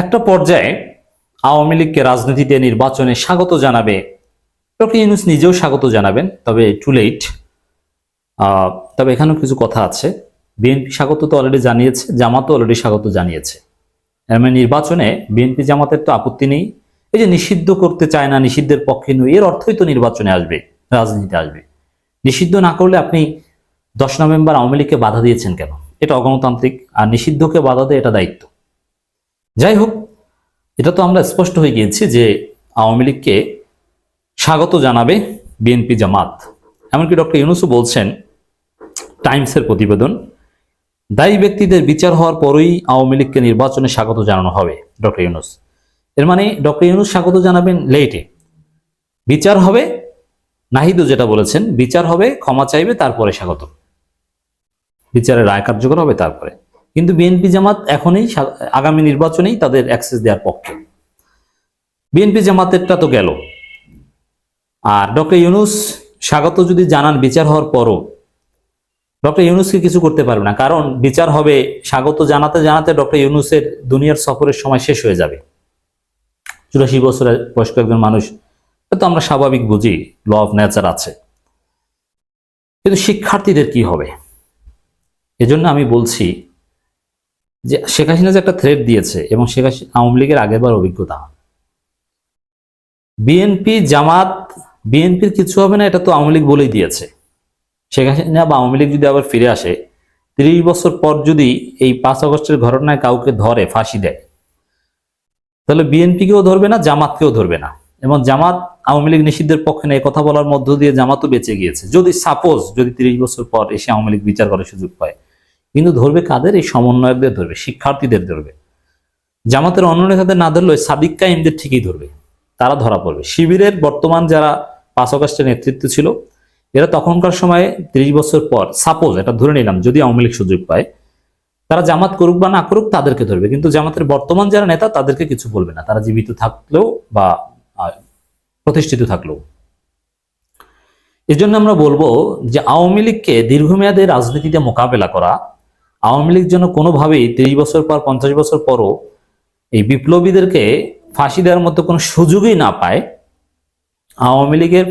একটা পর্যায়ে আওয়ামী লীগকে রাজনীতিতে নির্বাচনে স্বাগত জানাবে, ডক্টর ইউনূস নিজেও স্বাগত জানাবেন, তবে টু লেট। তবে এখানেও কিছু কথা আছে। বিএনপি স্বাগত তো অলরেডি জানিয়েছে, জামাতও অলরেডি স্বাগত জানিয়েছে। এর মানে নির্বাচনে বিএনপি জামাতের তো আপত্তি নেই। এই যে নিষিদ্ধ করতে চায় না, নিষিদ্ধের পক্ষে নয়, এর অর্থই তো নির্বাচনে আসবে, রাজনীতিতে আসবে। নিষিদ্ধ না করলে আপনি 10 নভেম্বর আওয়ামী লীগকে বাধা দিয়েছেন কেন? এটা অগণতান্ত্রিক। আর নিষিদ্ধকে বাধা দেয় এটা দায়িত্ব। যাই হোক, এটা তো আমরা স্পষ্ট হয়ে গিয়েছি যে আওয়ামী লীগকে স্বাগত জানাবে বিএনপি জামাত। এমনকি ডক্টর ইউনূসও বলছেন, টাইমসের প্রতিবেদন, দায়ী ব্যক্তিদের বিচার হওয়ার পরই আওয়ামী লীগকে নির্বাচনে স্বাগত জানানো হবে ডক্টর ইউনূস। এর মানে ডক্টর ইউনূস স্বাগত জানাবেন লেটে, বিচার হবে, নাহিদও যেটা বলেছেন, বিচার হবে, ক্ষমা চাইবে, তারপরে স্বাগত, বিচারের রায় কার্যকর হবে তারপরে। কিন্তু বিএনপি জামাত এখনই আগামী নির্বাচনেই তাদের অ্যাক্সেস দেওয়ার পক্ষে। বিএনপি জামাতেরটা তো গেল। আর ডক্টর ইউনূস স্বাগত যদি জানান বিচার হওয়ার পরও, ডক্টর ইউনূসকে কিছু করতে পারবে না, কারণ বিচার হবে, স্বাগত জানাতে জানাতে ডক্টর ইউনূসের দুনিয়ার সফরের সময় শেষ হয়ে যাবে। 84 বছরের বয়স্ক একজন মানুষ, তো আমরা স্বাভাবিক বুঝি, ল অফ নেচার আছে। কিন্তু শিক্ষার্থীদের কি হবে? এজন্য আমি বলছি যে শেখ হাসিনা যে একটা থ্রেট দিয়েছে, এবং শেখ হাসিনা আওয়ামী লীগের আগেরবার অভিজ্ঞতা, বিএনপি জামাত, বিএনপির কিছু হবে না, এটা তো আওয়ামী লীগ বলেই দিয়েছে। শেখ হাসিনা বা আওয়ামী লীগ যদি আবার ফিরে আসে, 30 বছর পর যদি এই 5 আগস্টের ঘটনায় কাউকে ধরে ফাঁসি দেয়, তাহলে বিএনপিকেও ধরবে না, জামাতকেও ধরবে না। এবং জামাত আওয়ামী লীগ নিষিদ্ধের পক্ষে নেই কথা বলার মধ্য দিয়ে জামাতও বেঁচে গিয়েছে। যদি 30 বছর পর এসে আওয়ামী লীগ বিচার করার সুযোগ পায়, কিন্তু ধরবে কাদের? এই সমন্বয়কদের ধরবে, শিক্ষার্থীদের ধরবে। জামাতের অন্য নেতাদের না ধরলে সাদিক কাইমদের ঠিকই ধরবে, তারা ধরা পড়বে। শিবিরের বর্তমান যারা 5 আগস্টের নেতৃত্ব ছিল, এরা তখনকার সময় 30 বছর পর, সাপোজ এটা ধরে নিলাম, যদি আওয়ামী লীগ সুযোগ পায়, তারা জামাত করুক বা না করুক তাদেরকে ধরবে, কিন্তু জামাতের বর্তমান যারা নেতা তাদেরকে কিছু বলবে না, তারা জীবিত থাকলেও বা প্রতিষ্ঠিত থাকলেও। এজন্য আমরা বলবো যে আওয়ামী লীগকে দীর্ঘমেয়াদে রাজনীতিতে মোকাবেলা করা, আওয়ামী লীগ যেন কোনোভাবেই 30 বছর পর, 50 বছর পরও এই বিপ্লবীদেরকে ফাঁসি দেওয়ার মতো কোনো সুযোগই না পায়। আওয়ামী লীগের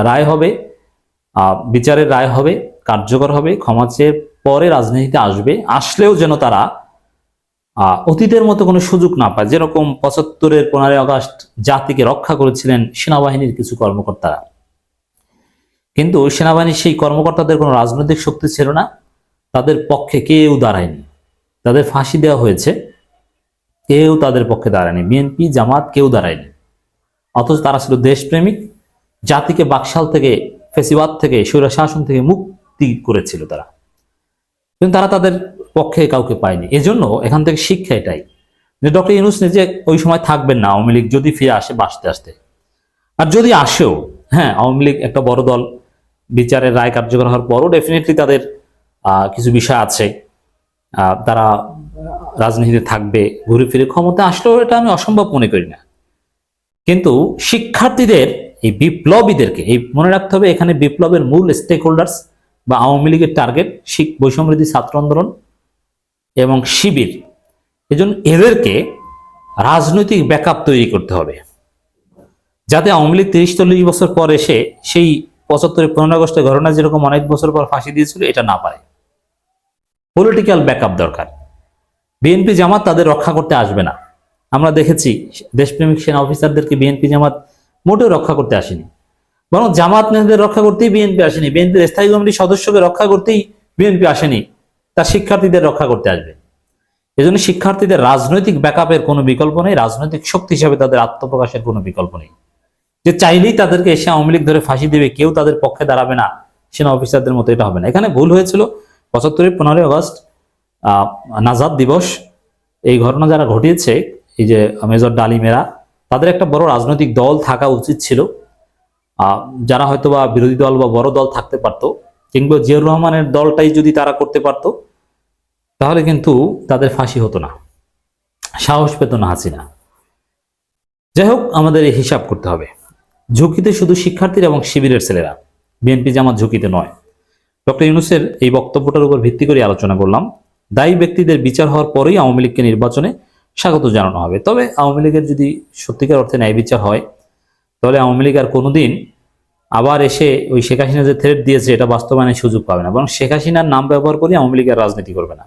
রায় হবে, বিচারের রায় হবে, কার্যকর হবে, ক্ষমা চেয়ে পরে রাজনীতিতে আসবে, আসলেও যেন তারা অতীতের মতো কোনো সুযোগ না পায়। যেরকম 75-এর 15 আগস্ট জাতিকে রক্ষা করেছিলেন সেনাবাহিনীর কিছু কর্মকর্তারা, কিন্তু সেনাবাহিনীর সেই কর্মকর্তাদের কোনো রাজনৈতিক শক্তি ছিল না, তাদের পক্ষে কেউ দাঁড়ায়নি, তাদের ফাঁসি দেওয়া হয়েছে, কেউ তাদের পক্ষে দাঁড়ায়নি, বিএনপি জামাত কেউ দাঁড়ায়নি। অথচ তারা ছিল দেশপ্রেমিক, জাতিকে বাকশাল থেকে, ফেসিবাদ থেকে, স্বৈরশাসন থেকে মুক্তি করেছিল তারা, কিন্তু তারা তাদের পক্ষে কাউকে পায়নি। এজন্য এখান থেকে শিক্ষা এটাই যে ডক্টর ইউনূস নিজে ওই সময় থাকবেন না আওয়ামী লীগ যদি ফিরে আসে বাঁচতে আসতে। আর যদি আসেও, হ্যাঁ, আওয়ামী লীগ একটা বড় দল, বিচারের রায় কার্যকর হওয়ার পরও ডেফিনেটলি তাদের কিছু বিষয় আছে, তারা রাজনীতিতে থাকবে, ঘুরে ফিরে ক্ষমতা আসলেও এটা আমি অসম্ভব মনে করি না। কিন্তু শিক্ষার্থীদের, এই বিপ্লবীদেরকে এই মনে রাখতে হবে, এখানে বিপ্লবের মূল স্টেক হোল্ডার্স বা আওয়ামী লীগের টার্গেট বৈষম্যবিরোধী ছাত্র আন্দোলন এবং শিবির। এজন্য এদেরকে রাজনৈতিক ব্যাকআপ তৈরি করতে হবে, যাতে আওয়ামী লীগ 30-40 বছর পর এসে সেই 75-15 আগস্টের ঘটনা যেরকম অনেক বছর পর ফাঁসি দিয়েছিল এটা না পারে। পলিটিক্যাল ব্যাকআপ দরকার। বিএনপি জামাত তাদের রক্ষা করতে আসবে না। আমরা দেখেছি দেশপ্রেমিক সেনা অফিসারদেরকে বিএনপি জামাত মোটেও রক্ষা করতে আসেনি, বরং জামাত নেতাদের রক্ষা করতেই বিএনপি আসেনি, বিএনপির স্থায়ী কমিটির সদস্যকে রক্ষা করতেই বিএনপি আসেনি, তার শিক্ষার্থীদের রক্ষা করতে আসবে। এজন্য শিক্ষার্থীদের রাজনৈতিক ব্যাকআপের কোনো বিকল্প নেই, রাজনৈতিক শক্তি হিসেবে তাদের আত্মপ্রকাশের কোনো বিকল্প নেই। যে চাইলেই তাদেরকে এসে আওয়ামী লীগ ধরে ফাঁসি দেবে, কেউ তাদের পক্ষে দাঁড়াবে না সেনা অফিসারদের মতো, এটা হবে না। এখানে ভুল হয়েছিল 75-এর 15 আগস্ট নাজাদ দিবস, এই ঘটনা যারা ঘটিয়েছে, এই যে মেজর ডালিমেরা, তাদের একটা বড় রাজনৈতিক দল থাকা উচিত ছিল, যারা হয়তোবা বিরোধী দল বা বড় দল থাকতে পারতো, কিংবা জিয়াউর রহমানের দলটাই যদি তারা করতে পারতো, তাহলে কিন্তু তাদের ফাঁসি হতো না, সাহস পেত না হাসিনা। যাই হোক, আমাদের এই হিসাব করতে হবে। ঝুঁকিতে শুধু শিক্ষার্থীরা এবং শিবিরের ছেলেরা, বিএনপি জামাত ঝুঁকিতে নয়। ডক্টর ইউনূসের এই বক্তব্যটার উপর ভিত্তি করে আলোচনা করলাম। দায়ী ব্যক্তিদের বিচার হওয়ার পরেই আওয়ামী লীগকে নির্বাচনে স্বাগত জানানো হবে। তবে আওয়ামী লীগের যদি সত্যিকার অর্থে ন্যায় বিচার হয়, তাহলে আওয়ামী লীগ আর কোনোদিন আবার এসে ওই শেখ হাসিনা যে থ্রেট দিয়েছে এটা বাস্তবায়নের সুযোগ পাবে না, বরং শেখ হাসিনার নাম ব্যবহার করে আওয়ামী লীগের রাজনীতি করবে না।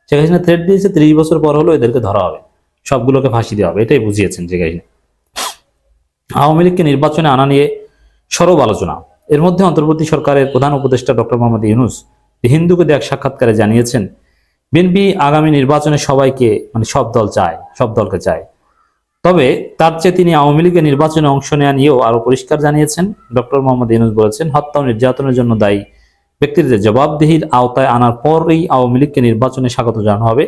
শেখ হাসিনা থ্রেট দিয়েছে, 30 বছর পর হলো এদেরকে ধরা হবে, সবগুলোকে ফাঁসি দেওয়া হবে, এটাই বুঝিয়েছেন শেখ হাসিনা। আওয়ামী লীগকে নির্বাচনে আনা নিয়ে সরব আলোচনা। এর মধ্যে অন্তর্বর্তী সরকারের প্রধান উপদেষ্টা ডক্টর মোহাম্মদ ইউনূস হিন্দুকে এক সাক্ষাৎকারে জানিয়েছেন, বিএনপি আগামী নির্বাচনে সবাইকে সব দল চায়, সব দলকে চায়। তবে তার চেয়ে তিনি আওয়ামী লীগের নির্বাচনে অংশ নেওয়া নিয়েও আরো পরিষ্কার জানিয়েছেন। ডক্টর মোহাম্মদ ইউনূস বলেছেন, হত্যা ও নির্যাতনের জন্য দায়ী ব্যক্তিদের জবাবদিহির আওতায় আনার পরই আওয়ামী লীগকে নির্বাচনে স্বাগত জানানো হবে।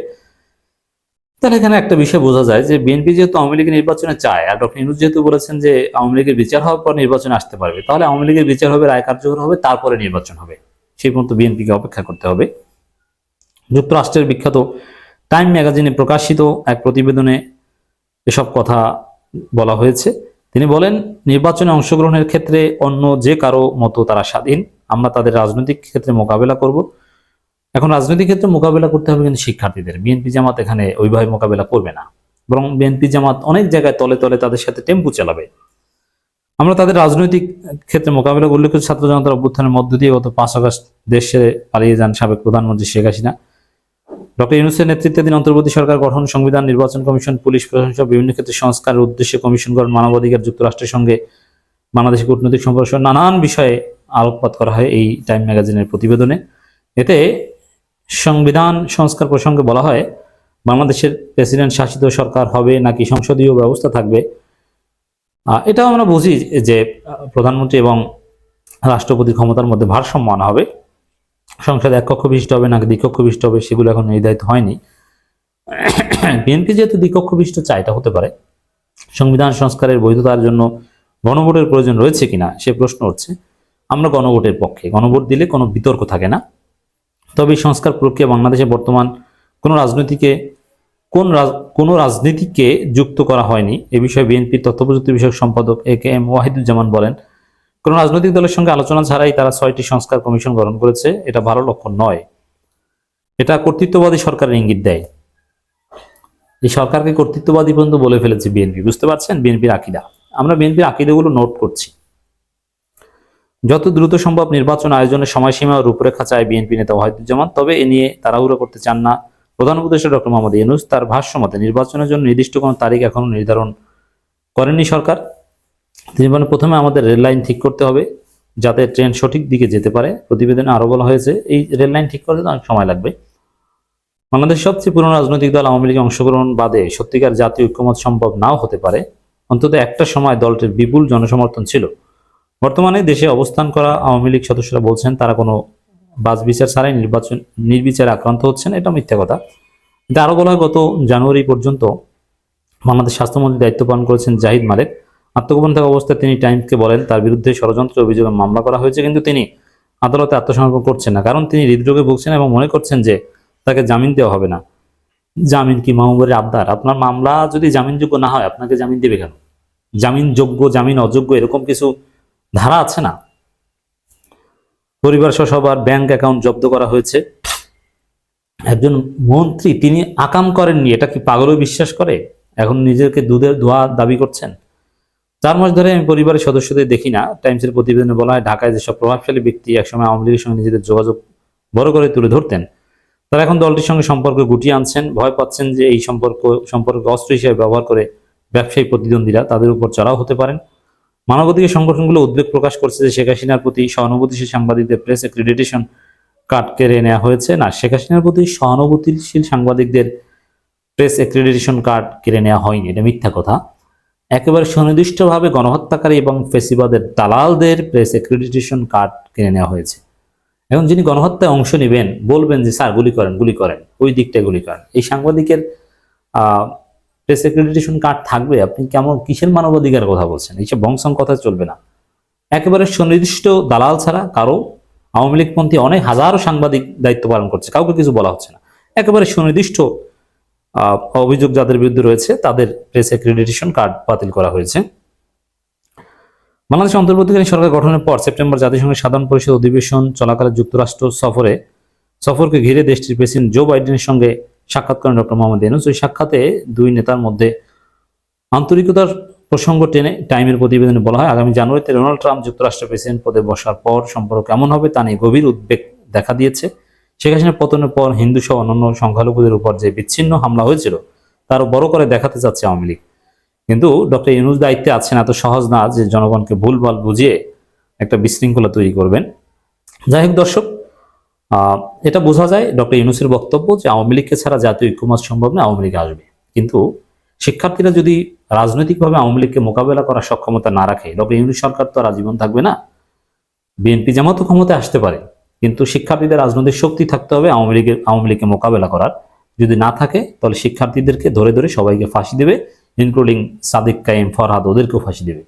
তাহলে এখানে একটা বিষয় বোঝা যায় যে বিএনপি যেহেতু আওয়ামী লীগের নির্বাচনে চায়, আর ডক্টর ইউনূস যেহেতু বলেছেন যে আওয়ামী লীগের বিচার হওয়ার পর নির্বাচনে আসতে পারবে, তাহলে আওয়ামী লীগের বিচার হবে, রায় কার্যকর হবে, তারপরে নির্বাচন হবে। সেই পর্যন্ত বিএনপিকে অপেক্ষা করতে হবে। যুক্তরাষ্ট্রের বিখ্যাত টাইম ম্যাগাজিনে প্রকাশিত এক প্রতিবেদনে এসব কথা বলা হয়েছে। তিনি বলেন, নির্বাচনে অংশগ্রহণের ক্ষেত্রে অন্য যে কারো মতো তারা স্বাধীন, আমরা তাদের রাজনৈতিক ক্ষেত্রে মোকাবেলা করব। এখন রাজনৈতিক ক্ষেত্রে মোকাবেলা করতে হবে কিন্তু শিক্ষার্থীদের। বিএনপি জামাত এখানে ওইভাবে মোকাবেলা করবে না, বরং বিএনপি জামাত অনেক জায়গায় তলে তলে তাদের সাথে টেম্পু চালাবে। আমরা তাদের রাজনৈতিক ক্ষেত্রে মোকাবেলা করলে ছাত্র জনতার অভ্যুত্থানের মধ্য দিয়ে গত 5 আগস্ট দেশ ছেড়ে পালিয়ে যান সাবেক প্রধানমন্ত্রী শেখ হাসিনা। ডক্টর ইউনূসের নেতৃত্বাধীন অন্তর্বর্তী সরকার গঠন, সংবিধান, নির্বাচন কমিশন, পুলিশ প্রশাসন সহ বিভিন্ন ক্ষেত্রে সংস্কারের উদ্দেশ্যে কমিশন গঠন, মানবাধিকার, যুক্তরাষ্ট্রের সঙ্গে বাংলাদেশের কূটনৈতিক সম্পর্ক সহ নানান বিষয়ে আলোকপাত করা হয় এই টাইম ম্যাগাজিনের প্রতিবেদনে। এতে সংবিধান সংস্কার প্রসঙ্গে বলা হয়, বাংলাদেশের প্রেসিডেন্ট শাসিত সরকার হবে নাকি সংসদীয় ব্যবস্থা থাকবে, এটাও আমরা বুঝি যে প্রধানমন্ত্রী এবং রাষ্ট্রপতির ক্ষমতার মধ্যে ভারসাম্য আনা হবে। সংসদ এক কক্ষ বিশিষ্ট হবে নাকি দ্বিকক্ষ বিশিষ্ট হবে, সেগুলো এখন নির্ধারিত হয়নি। বিএনপি যেহেতু দ্বিকক্ষ বিশিষ্ট চায়, এটা হতে পারে। সংবিধান সংস্কারের বৈধতার জন্য গণভোটের প্রয়োজন রয়েছে কিনা সে প্রশ্ন উঠছে। আমরা গণভোটের পক্ষে, গণভোট দিলে কোনো বিতর্ক থাকে না। তবে এই সংস্কার প্রক্রিয়া বাংলাদেশে বর্তমান কোনো রাজনীতিকে যুক্ত করা হয়নি। এ বিষয়ে বিএনপির তথ্য প্রযুক্তি বিষয়ক সম্পাদক AKM ওয়াহিদুজ্জামান বলেন, কোন রাজনৈতিক দলের সঙ্গে আলোচনা ছাড়াই তারা 6টি সংস্কার কমিশন গঠন করেছে। এটা ভালো লক্ষণ নয়, এটা কর্তৃত্ববাদী সরকারের ইঙ্গিত দেয়। এই সরকারকে কর্তৃত্ববাদী পর্যন্ত বলে ফেলেছে বিএনপি, বুঝতে পারছেন বিএনপির আকীদা। আমরা বিএনপির আকীদাগুলো নোট করছি। যত দ্রুত সম্ভব নির্বাচন আয়োজনের সময়সীমা ও রূপরেখা চায় বিএনপি নেতা ওয়াহিদুজ্জামান। তবে এ নিয়ে তাড়াহুড়ো করতে চান না প্রধান উপদেষ্টা ডক্টর মোহাম্মদ ইউনূস। তার ভাষ্য মতে, নির্বাচনের জন্য নির্দিষ্ট কোনো তারিখ এখনো নির্ধারণ করেনি সরকার। তিনি বলেন, প্রথমে আমাদের রেল লাইন ঠিক করতে হবে যাতে ট্রেন সঠিক দিকে যেতে পারে। প্রতিবেদনে আরো বলা হয়েছে, এই রেল লাইন ঠিক করতে অনেক সময় লাগবে। বাংলাদেশের সবচেয়ে পুরনো রাজনৈতিক দল আওয়ামী লীগের অংশগ্রহণ বাদে সত্যিকার জাতীয় ঐক্যমত সম্ভব নাও হতে পারে। অন্তত একটা সময় দলটির বিপুল জনসমর্থন ছিল। বর্তমানে দেশে অবস্থান করা আওয়ামী লীগ সদস্যরা বলছেন তারা কোনো বাছবিচার ছাড়াই নির্বিচারে আক্রান্ত হচ্ছেন। এটা মিথ্যা কথা। কিন্তু আরো বলা হয়, গত জানুয়ারি পর্যন্ত বাংলাদেশ স্বাস্থ্যমন্ত্রীর দায়িত্ব পালন করেছেন জাহিদ মালেক। আত্মগোপন থাকা অবস্থায় তিনি টাইমসকে বলেন তার বিরুদ্ধে ষড়যন্ত্রের অভিযোগে মামলা করা হয়েছে, কিন্তু তিনি আদালতে আত্মসমর্পণ করছেন না, কারণ তিনি হৃদরোগে ভুগছেন এবং মনে করছেন যে তাকে জামিন দেওয়া হবে না। জামিন কি মাহবুবের আবদার? আপনার মামলা যদি জামিনযোগ্য না হয় আপনাকে জামিন দেবে কেন? জামিনযোগ্য, জামিন অযোগ্য এরকম কিছু ধারা আছে না? পরিবার সহ সবার ব্যাংক অ্যাকাউন্ট জব্দ করা হয়েছে। একজন মন্ত্রী তিনি আকাম করেননি, এটা কি পাগলও বিশ্বাস করে? এখন নিজেকে দুধের ধোয়া দাবি করছেন। 4 মাস ধরে আমি পরিবারের সদস্যদের দেখি না। টাইমসের প্রতিবেদনে বলা হয়, ঢাকায় যেসব প্রভাবশালী ব্যক্তি একসময় আওয়ামী লীগের সঙ্গে নিজেদের যোগাযোগ বড় করে তুলে ধরতেন, তারা এখন দলটির সঙ্গে সম্পর্ক গুটিয়ে আনছেন। ভয় পাচ্ছেন যে এই সম্পর্ক অস্ত্র হিসেবে ব্যবহার করে ব্যবসায়ী প্রতিদ্বন্দ্বীরা তাদের উপর চড়াও হতে পারেন। মানবাধিকার সংগঠনগুলো উদ্বেগ প্রকাশ করছে যে শেখ হাসিনার প্রতি সহানুভূতিশীল সাংবাদিকদের প্রেস অ্যাক্রিডিটেশন কার্ড কেড়ে নেওয়া হয়েছে। না, শেখ হাসিনার প্রতি সহানুভূতিশীল সাংবাদিকদের প্রেস অ্যাক্রিডিটেশন কার্ড কেড়ে নেওয়া হয়নি, এটা মিথ্যা কথা। একেবারে সুনির্দিষ্টভাবে গণহত্যাকারী এবং ফেসিবাদের দালালদের প্রেস অ্যাক্রিডিটেশন কার্ড কিনে নেওয়া হয়েছে। এখন যিনি গণহত্যায় অংশ নেবেন বলবেন যে স্যার গুলি করেন, ওই দিকটায় গুলি করেন, এই সাংবাদিকের প্রেস অ্যাক্রিডিটেশন কার্ড থাকবে? আপনি কিসের মানবাধিকার কথা বলছেন? এইসব বংশং কথা চলবে না। একেবারে সুনির্দিষ্ট দালাল ছাড়া কারো, আওয়ামী লীগপন্থী অনেক হাজারো সাংবাদিক দায়িত্ব পালন করছে, কাউকে কিছু বলা হচ্ছে না। একেবারে সুনির্দিষ্ট অভিযোগ যাদের বিরুদ্ধে রয়েছে তাদের প্রেস অ্যাক্রিডিটেশন কার্ড বাতিল করা হয়েছে। বাংলাদেশ অন্তর্বর্তীকালীন সরকার গঠনের পর সেপ্টেম্বর জাতিসংঘের সাধারণ পরিষদ অধিবেশন চলাকালে যুক্তরাষ্ট্র সফরকে ঘিরে দেশটির প্রেসিডেন্ট জো বাইডেনের সঙ্গে সাক্ষাৎ করেন ডক্টর মোহাম্মদ ইউনূস। ওই সাক্ষাতে দুই নেতার মধ্যে আন্তরিকতার প্রসঙ্গ টেনে টাইমের প্রতিবেদনে বলা হয়, আগামী জানুয়ারিতে ডোনাল্ড ট্রাম্প যুক্তরাষ্ট্রের প্রেসিডেন্ট পদে বসার পর সম্পর্ক কেমন হবে তা নিয়ে গভীর উদ্বেগ দেখা দিয়েছে। শেখ হাসিনার পতনের পর হিন্দু সহ অন্যান্য সংখ্যালঘুদের উপর যে বিচ্ছিন্ন হামলা হয়েছিল তারও বড় করে দেখাতে চাচ্ছে আওয়ামী লীগ। কিন্তু ডক্টর ইউনূস দায়িত্বে আছেন, এত সহজ না যে জনগণকে ভুলভাল বুঝিয়ে একটা বিশৃঙ্খলা তৈরি করবেন। যাই হোক দর্শক, এটা বোঝা যায় ডক্টর ইউনূসের বক্তব্য যে আওয়ামী লীগকে ছাড়া জাতীয় ঐক্যমত সম্ভব না, আওয়ামী লীগ আসবে। কিন্তু শিক্ষার্থীরা যদি রাজনৈতিকভাবে আওয়ামী লীগকে মোকাবেলা করার সক্ষমতা না রাখে, ডক্টর ইউনূস সরকার তো আর আজীবন থাকবে না। বিএনপি জামাতও ক্ষমতায় আসতে পারে, কিন্তু শিক্ষার্থীদের রাজনৈতিক শক্তি থাকতে হবে আওয়ামী লীগকে মোকাবেলা করার। যদি না থাকে তাহলে শিক্ষার্থীদেরকে ধরে ধরে সবাইকে ফাঁসি দেবে, ইনক্লুডিং সাদিক, কায়েম, ফরহাদ, ওদেরকেও ফাঁসি দেবে।